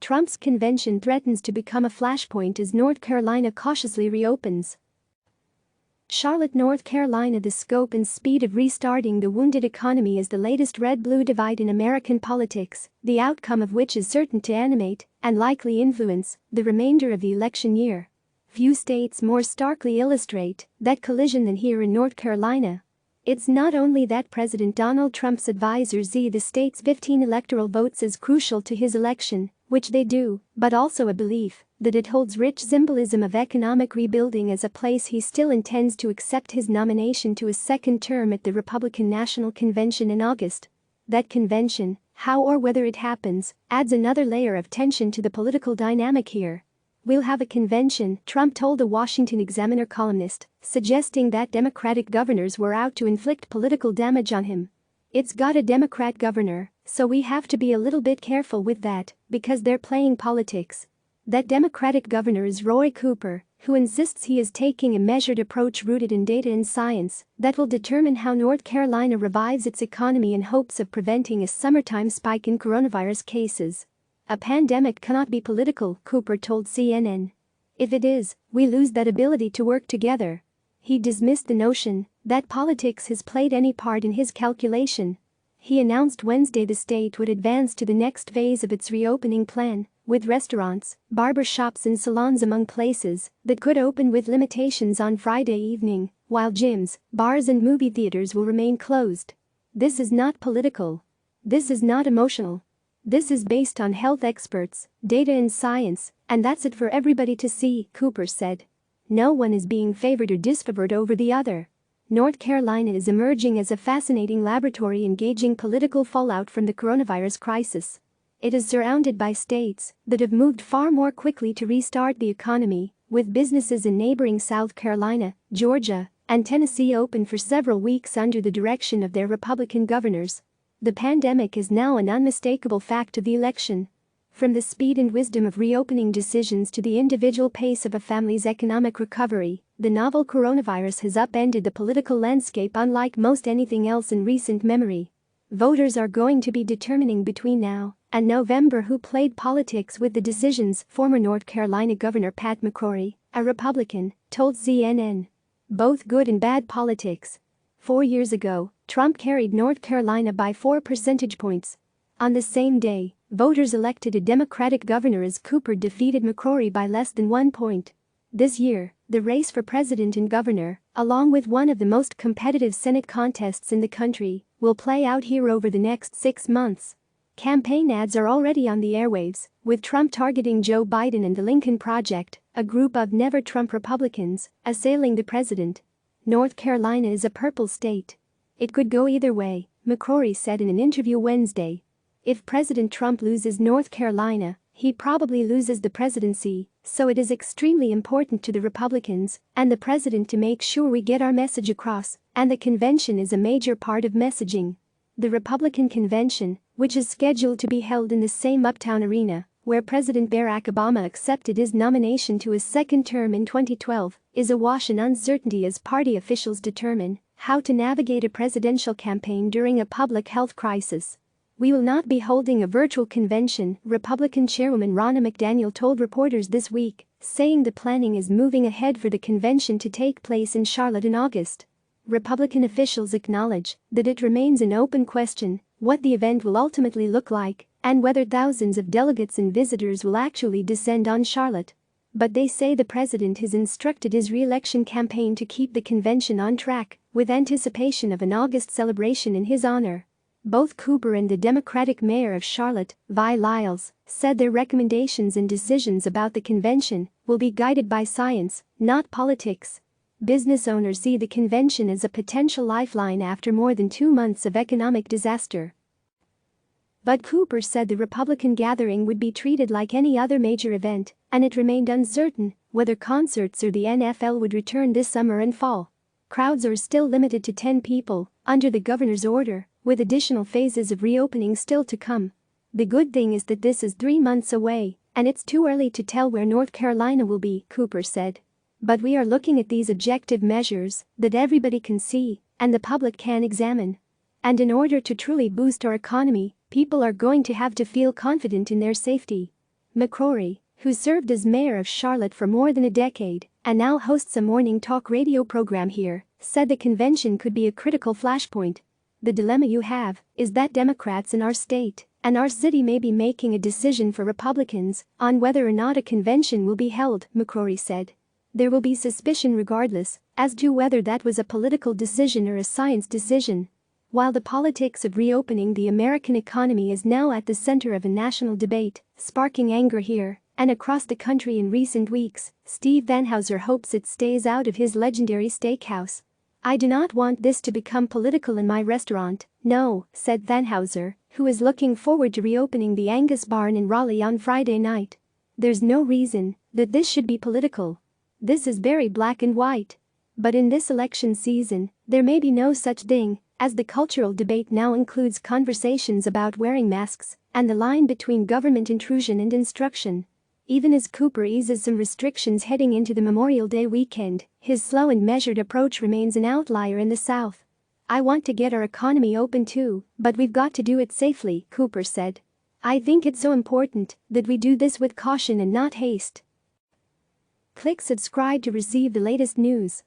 Trump's convention threatens to become a flashpoint as North Carolina cautiously reopens. Charlotte, North Carolina. The scope and speed of restarting the wounded economy is the latest red-blue divide in American politics, the outcome of which is certain to animate and likely influence the remainder of the election year. Few states more starkly illustrate that collision than here in North Carolina. It's not only that President Donald Trump's advisors see the state's 15 electoral votes as crucial to his election, which they do, but also a belief that it holds rich symbolism of economic rebuilding as a place he still intends to accept his nomination to a second term at the Republican National Convention in August. That convention, how or whether it happens, adds another layer of tension to the political dynamic here. "We'll have a convention," Trump told a Washington Examiner columnist, suggesting that Democratic governors were out to inflict political damage on him. "It's got a Democrat governor, so we have to be a little bit careful with that, because they're playing politics." That Democratic governor is Roy Cooper, who insists he is taking a measured approach rooted in data and science that will determine how North Carolina revives its economy in hopes of preventing a summertime spike in coronavirus cases. "A pandemic cannot be political," Cooper told CNN. "If it is, we lose that ability to work together." He dismissed the notion that politics has played any part in his calculation. He announced Wednesday the state would advance to the next phase of its reopening plan, with restaurants, barber shops and salons among places that could open with limitations on Friday evening, while gyms, bars and movie theaters will remain closed. "This is not political. This is not emotional. This is based on health experts, data and science, and that's it for everybody to see," Cooper said. "No one is being favored or disfavored over the other." North Carolina is emerging as a fascinating laboratory engaging political fallout from the coronavirus crisis. It is surrounded by states that have moved far more quickly to restart the economy, with businesses in neighboring South Carolina, Georgia, and Tennessee open for several weeks under the direction of their Republican governors. The pandemic is now an unmistakable fact of the election. From the speed and wisdom of reopening decisions to the individual pace of a family's economic recovery, the novel coronavirus has upended the political landscape unlike most anything else in recent memory. Voters are going to be determining between now and November who played politics with the decisions, former North Carolina Governor Pat McCrory, a Republican, told CNN. "Both good and bad politics." 4 years ago, Trump carried North Carolina by 4 percentage points. On the same day, voters elected a Democratic governor as Cooper defeated McCrory by less than 1 point. This year, the race for president and governor, along with one of the most competitive Senate contests in the country, will play out here over the next 6 months. Campaign ads are already on the airwaves, with Trump targeting Joe Biden and the Lincoln Project, a group of never-Trump Republicans, assailing the president. "North Carolina is a purple state. It could go either way," McCrory said in an interview Wednesday. "If President Trump loses North Carolina, he probably loses the presidency, so it is extremely important to the Republicans and the president to make sure we get our message across, and the convention is a major part of messaging." The Republican convention, which is scheduled to be held in the same Uptown arena where President Barack Obama accepted his nomination to his second term in 2012, is awash in uncertainty as party officials determine how to navigate a presidential campaign during a public health crisis. "We will not be holding a virtual convention," Republican Chairwoman Ronna McDaniel told reporters this week, saying the planning is moving ahead for the convention to take place in Charlotte in August. Republican officials acknowledge that it remains an open question what the event will ultimately look like and whether thousands of delegates and visitors will actually descend on Charlotte. But they say the president has instructed his re-election campaign to keep the convention on track, with anticipation of an August celebration in his honor. Both Cooper and the Democratic mayor of Charlotte, Vi Lyles, said their recommendations and decisions about the convention will be guided by science, not politics. Business owners see the convention as a potential lifeline after more than 2 months of economic disaster. But Cooper said the Republican gathering would be treated like any other major event, and it remained uncertain whether concerts or the NFL would return this summer and fall. Crowds are still limited to 10 people under the governor's order, with additional phases of reopening still to come. "The good thing is that this is 3 months away, and it's too early to tell where North Carolina will be," Cooper said. "But we are looking at these objective measures that everybody can see and the public can examine. And in order to truly boost our economy, people are going to have to feel confident in their safety." McCrory, who served as mayor of Charlotte for more than a decade and now hosts a morning talk radio program here, said the convention could be a critical flashpoint. The dilemma you have is that Democrats in our state and our city may be making a decision for Republicans on whether or not a convention will be held, McCrory said. There will be suspicion regardless as to whether that was a political decision or a science decision. While the politics of reopening the American economy is now at the center of a national debate, sparking anger here and across the country in recent weeks, Steve Vanhouser hopes it stays out of his legendary steakhouse. "I do not want this to become political in my restaurant, no," said Vanhouser, who is looking forward to reopening the Angus Barn in Raleigh on Friday night. "There's no reason that this should be political. This is very black and white. But in this election season, there may be no such thing, as the cultural debate now includes conversations about wearing masks and the line between government intrusion and instruction." Even as Cooper eases some restrictions heading into the Memorial Day weekend, his slow and measured approach remains an outlier in the South. "I want to get our economy open too, but we've got to do it safely," Cooper said. "I think it's so important that we do this with caution and not haste." Click subscribe to receive the latest news.